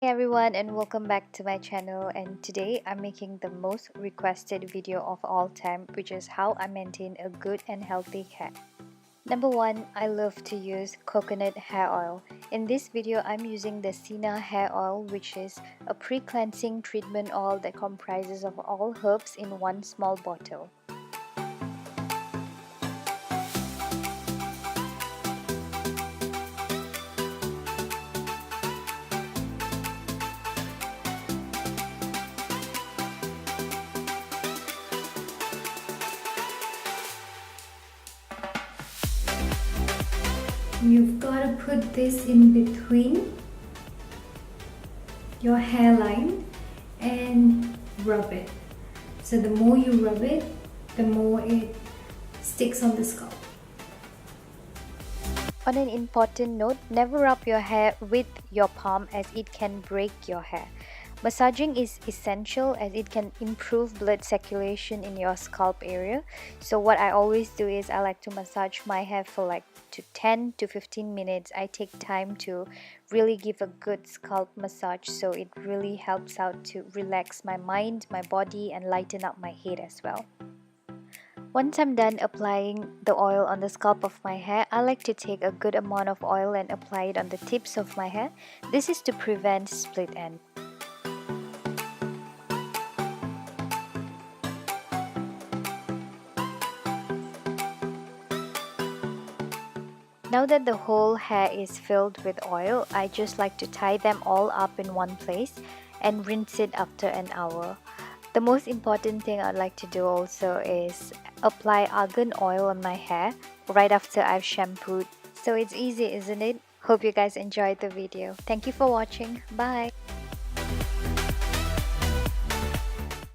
Hey everyone, and welcome back to my channel. And today I'm making the most requested video of all time, which is how I maintain a good and healthy hair. Number one, I love to use coconut hair oil. In this video I'm using the Sena Hair Oil, which is a pre-cleansing treatment oil that comprises of all herbs in one small bottle. You've got to put this in between your hairline and rub it. So the more you rub it, the more it sticks on the scalp. On an important note, never rub your hair with your palm as it can break your hair. Massaging is essential as it can improve blood circulation in your scalp area. So what I always do is I like to massage my hair for like 10 to 15 minutes. I take time to really give a good scalp massage, so it really helps out to relax my mind, my body, and lighten up my head as well. Once I'm done applying the oil on the scalp of my hair, I like to take a good amount of oil and apply it on the tips of my hair. This is to prevent split ends. Now that the whole hair is filled with oil, I just like to tie them all up in one place and rinse it after an hour. The most important thing I'd like to do also is apply argan oil on my hair right after I've shampooed. So it's easy, isn't it? Hope you guys enjoyed the video. Thank you for watching. Bye!